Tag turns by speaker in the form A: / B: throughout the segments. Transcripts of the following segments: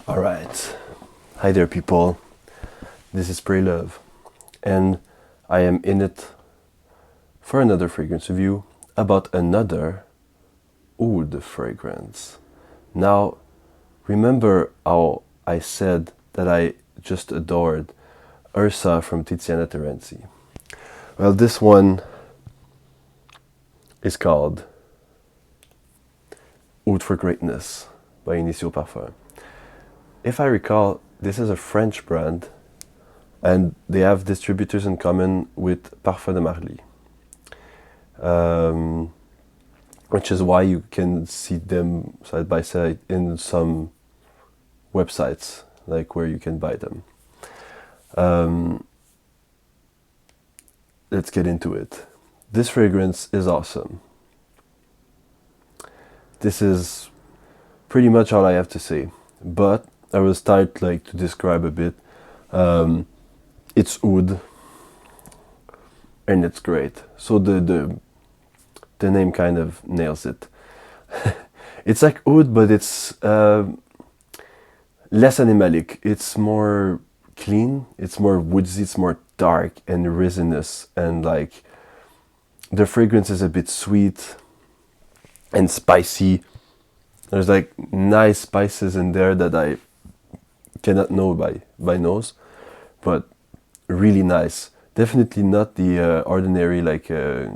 A: All right. Hi there, people. This is Pray Love, and I am in it for another fragrance review about another oud fragrance. Now, remember how I said that I just adored Ursa from Tiziana Terenzi? Well, this one is called Oud for Greatness by Initio Parfums. If I recall, this is a French brand, and they have distributors in common with Parfums de Marly, which is why you can see them side by side in some websites, like where you can buy them. Let's get into it. This fragrance is awesome. This is pretty much all I have to say, but I will start to describe a bit. It's oud, and it's great. So the name kind of nails it. It's like oud, but it's less animalic. It's more clean. It's more woodsy. It's more dark and resinous, and the fragrance is a bit sweet and spicy. There's nice spices in there that I cannot know by nose, but really nice. Definitely not the ordinary the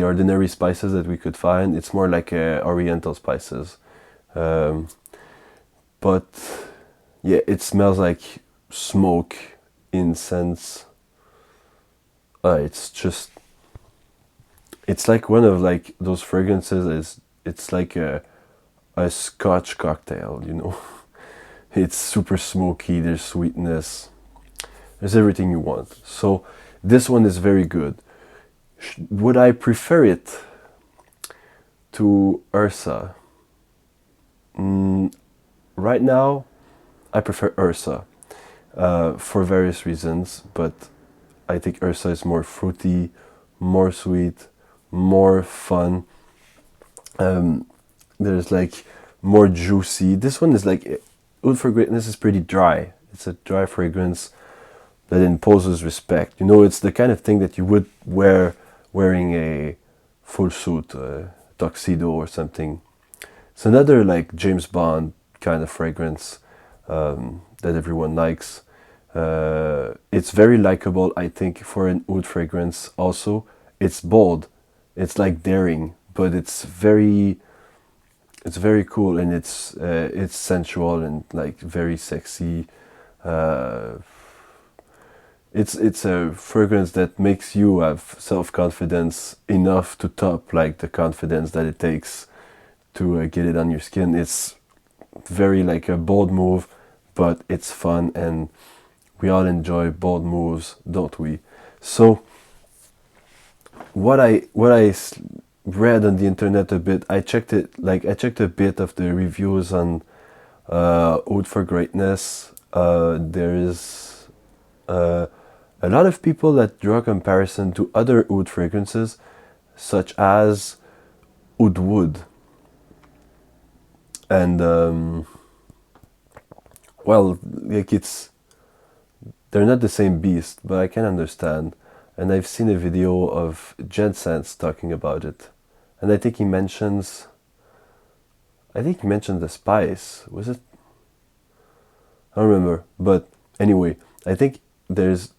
A: ordinary spices that we could find. It's more like oriental spices, but yeah, it smells like smoke, incense. It's like one of those fragrances. It's like a Scotch cocktail, you know. It's super smoky. There's sweetness. There's everything you want. So this one is very good. Would I prefer it to Ursa? Right now, I prefer Ursa for various reasons, but I think Ursa is more fruity, more sweet, more fun. There's more juicy. This one is Oud for Greatness is pretty dry. It's a dry fragrance that imposes respect. You know, it's the kind of thing that you would wear wearing a full suit, tuxedo or something. It's another James Bond kind of fragrance that everyone likes. It's very likable, I think, for an oud fragrance. Also, it's bold. It's daring, but it's very cool, and it's sensual and very sexy. It's a fragrance that makes you have self-confidence enough to top the confidence that it takes to get it on your skin. It's very a bold move, but it's fun, and we all enjoy bold moves, don't we? So what I read on the internet a bit, I checked a bit of the reviews on Oud for Greatness. There is a lot of people that draw a comparison to other oud fragrances, such as Oud Wood. And they're not the same beast, but I can understand. And I've seen a video of Jensen's talking about it, and I think he mentions the spice. Was it? I don't remember. But anyway, I think there's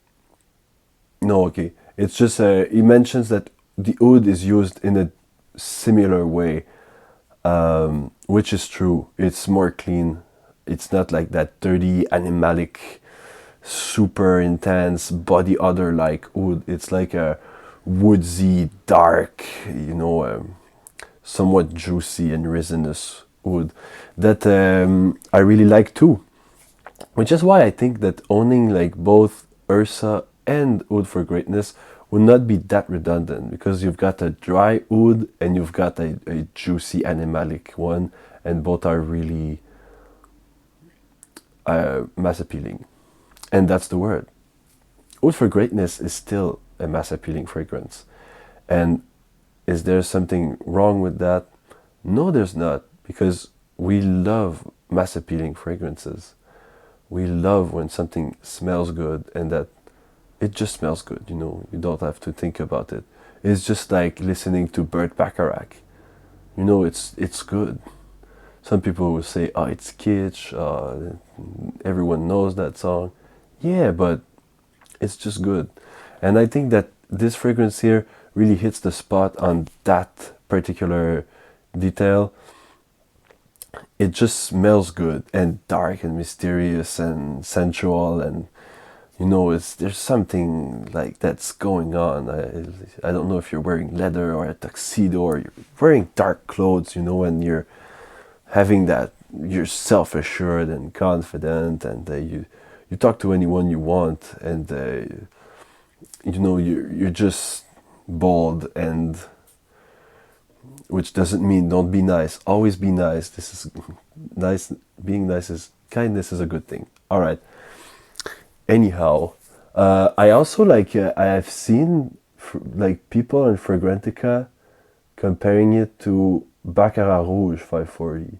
A: no. Okay, it's just he mentions that the oud is used in a similar way, which is true. It's more clean. It's not like that dirty animalic, super intense body odor like oud. It's like a woodsy, dark, somewhat juicy and resinous oud that I really like too. Which is why I think that owning both Ursa and Oud for Greatness would not be that redundant, because you've got a dry oud and you've got a juicy animalic one, and both are really mass appealing. And that's the word. Oud for Greatness is still a mass appealing fragrance. And is there something wrong with that? No, there's not, because we love mass appealing fragrances. We love when something smells good and that it just smells good, you know, you don't have to think about it. It's just like listening to Burt Bacharach. You know, it's good. Some people will say, oh, it's kitsch, everyone knows that song. Yeah, but it's just good. And I think that this fragrance here really hits the spot on that particular detail. It just smells good and dark and mysterious and sensual, and you know, there's something like that's going on. I don't know if you're wearing leather or a tuxedo or you're wearing dark clothes, you know, and you're having that, you're self-assured and confident, and you talk to anyone you want, and you know, you're just bold, and which doesn't mean don't be nice. Always be nice. This is nice. Being nice is kindness is a good thing. All right. Anyhow, I also like I have seen like people in Fragrantica comparing it to Baccarat Rouge 540.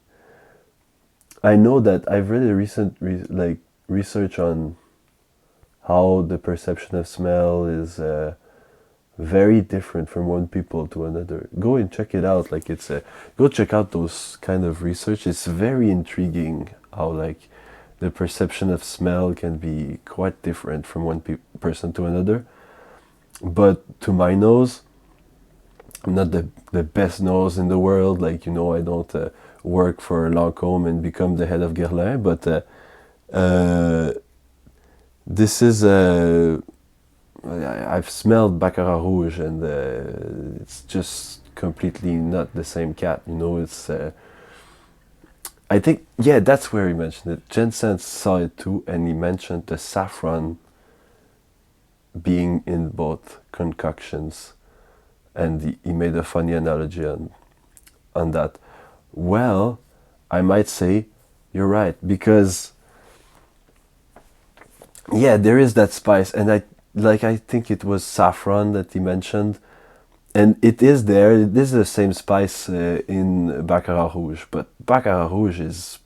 A: I know that I've read a recent research on how the perception of smell is very different from one people to another. Go and check it out. Like it's go check out those kind of research. It's very intriguing how like the perception of smell can be quite different from one person to another. But to my nose, I'm not the best nose in the world. Like, you know, I don't work for Lancôme and become the head of Guerlain. But this is I've smelled Baccarat Rouge, and it's just completely not the same cat. You know, it's. I think, yeah, that's where he mentioned it. Jensen saw it too, and he mentioned the saffron being in both concoctions, and he made a funny analogy on that. Well, I might say you're right, because yeah, there is that spice, and I think it was saffron that he mentioned, and it is there. It is the same spice in Baccarat Rouge, but Baccarat Rouge is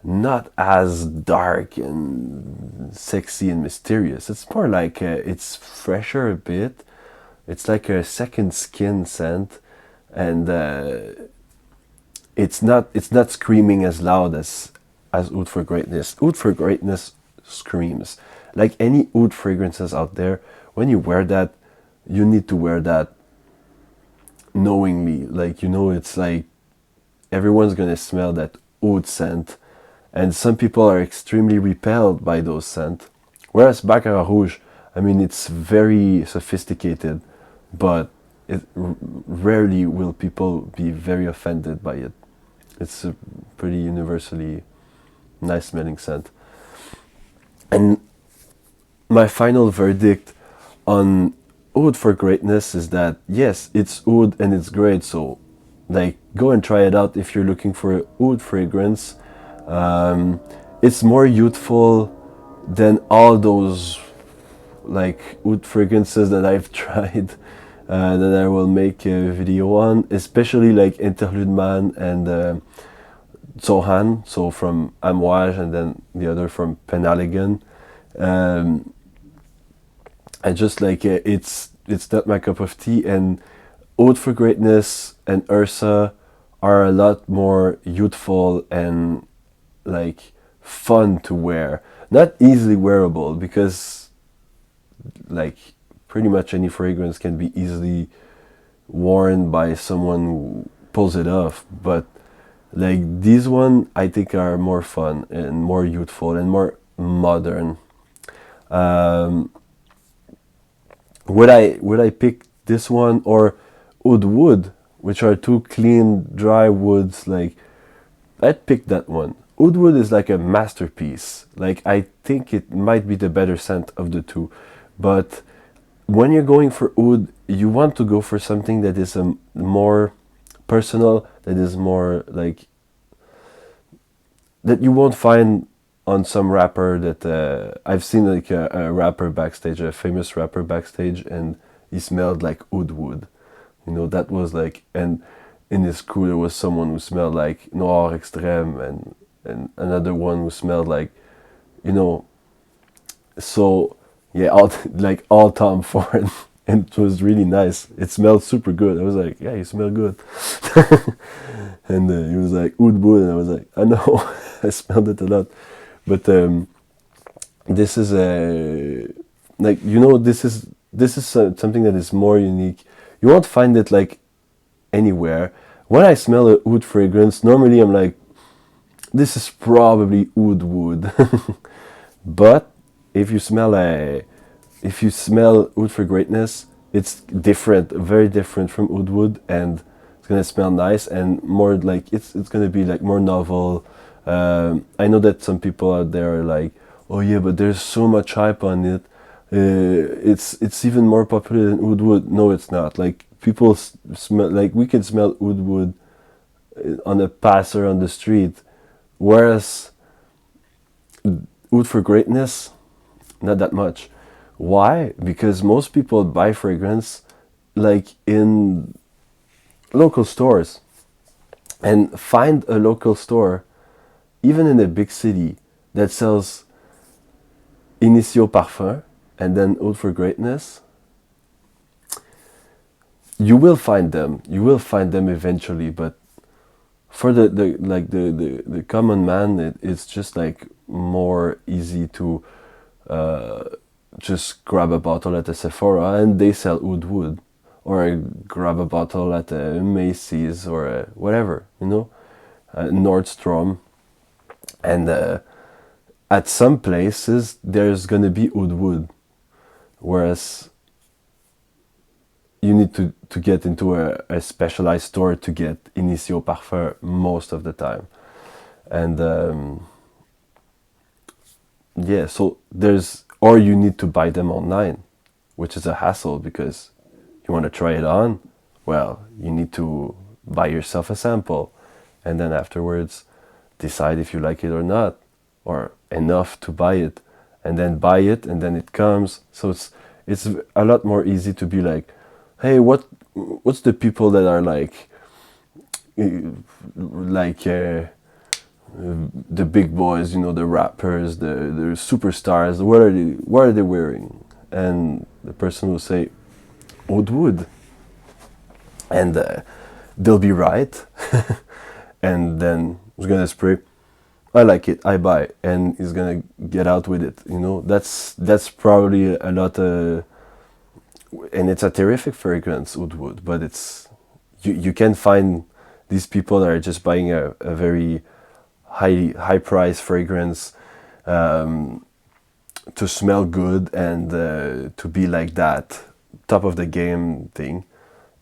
A: not as dark and sexy and mysterious. It's more like it's fresher a bit. It's like a second skin scent, and it's not screaming as loud as Oud for Greatness. Oud for Greatness screams. Like any oud fragrances out there, when you wear that, you need to wear that knowingly. Like, you know, it's like everyone's gonna smell that oud scent, and some people are extremely repelled by those scents. Whereas Baccarat Rouge, I mean, it's very sophisticated, but rarely will people be very offended by it. It's a pretty universally nice smelling scent. And my final verdict on Oud for Greatness is that yes, it's oud and it's great. So, like, go and try it out if you're looking for an oud fragrance. It's more youthful than all those like oud fragrances that I've tried, that I will make a video on, especially like Interlude Man and Zohan, so from Amouage, and then the other from Penhaligon. I just like it's not my cup of tea, and Oud for Greatness and Ursa are a lot more youthful and like fun to wear. Not easily wearable, because like pretty much any fragrance can be easily worn by someone who pulls it off, but like these one I think are more fun and more youthful and more modern. Um, would I pick this one or Oud Wood, which are two clean dry woods? Like, I'd pick that one. Oud Wood is like a masterpiece. Like, I think it might be the better scent of the two, but when you're going for oud, you want to go for something that is more personal, that is more like that you won't find on some rapper. That I've seen like a rapper backstage, a famous rapper backstage, and he smelled like oud wood. You know, that was like, and in his crew there was someone who smelled like Noir Extrême, and another one who smelled like, you know, so yeah, all like all Tom Ford, and it was really nice. It smelled super good. I was like, yeah, you smell good. And he was like Oud Boud, and I was like, I know, I smelled it a lot, but this is a like, you know, this is something that is more unique. You won't find it like anywhere. When I smell a oud fragrance, normally I'm like, this is probably oud wood. But if you smell oud for greatness, it's different, very different from oud wood, and it's gonna smell nice and more like it's gonna be like more novel. I know that some people out there are like, oh yeah, but there's so much hype on it. It's even more popular than oud wood. No, it's not. Like people smell, like we can smell oud wood on a passer on the street, whereas oud for greatness, not that much. Why? Because most people buy fragrance like in local stores, and find a local store, even in a big city, that sells Initio Parfums and then Oud for Greatness. You will find them. You will find them eventually, but for the common man, it's just like more easy to uh, just grab a bottle at a Sephora and they sell oud wood, or grab a bottle at a Macy's or a whatever, you know, Nordstrom, and at some places there's gonna be oud wood, whereas you need to get into a specialized store to get Initio Parfum most of the time. And yeah, so there's, or you need to buy them online, which is a hassle because you want to try it on. Well, you need to buy yourself a sample and then afterwards decide if you like it or not, or enough to buy it, and then buy it and then it comes. So it's a lot more easy to be like, hey, what's the people that are like like the big boys, you know, the rappers, the superstars, what are they wearing? And the person will say oud wood, and they'll be right. And then he's gonna spray, I like it, I buy, and he's gonna get out with it, you know. That's probably a lot, and it's a terrific fragrance, oud wood, but it's, you can find these people that are just buying a very high price fragrance to smell good and to be like that top of the game thing,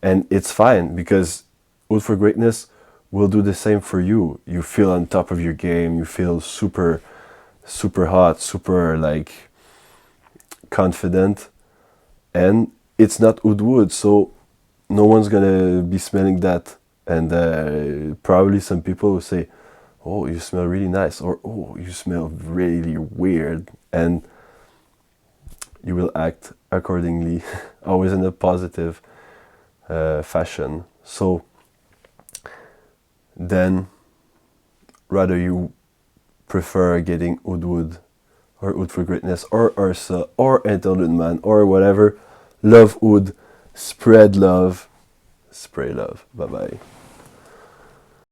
A: and it's fine because oud for greatness will do the same for you. You feel on top of your game, you feel super hot, super like confident, and it's not oud wood, so no one's gonna be smelling that. And probably some people will say, oh, you smell really nice, or oh, you smell really weird, and you will act accordingly, always in a positive fashion. So then, rather you prefer getting oud wood or oud for greatness or Ursa or Interlude Man or whatever, love oud, spread love, spray love. Bye bye.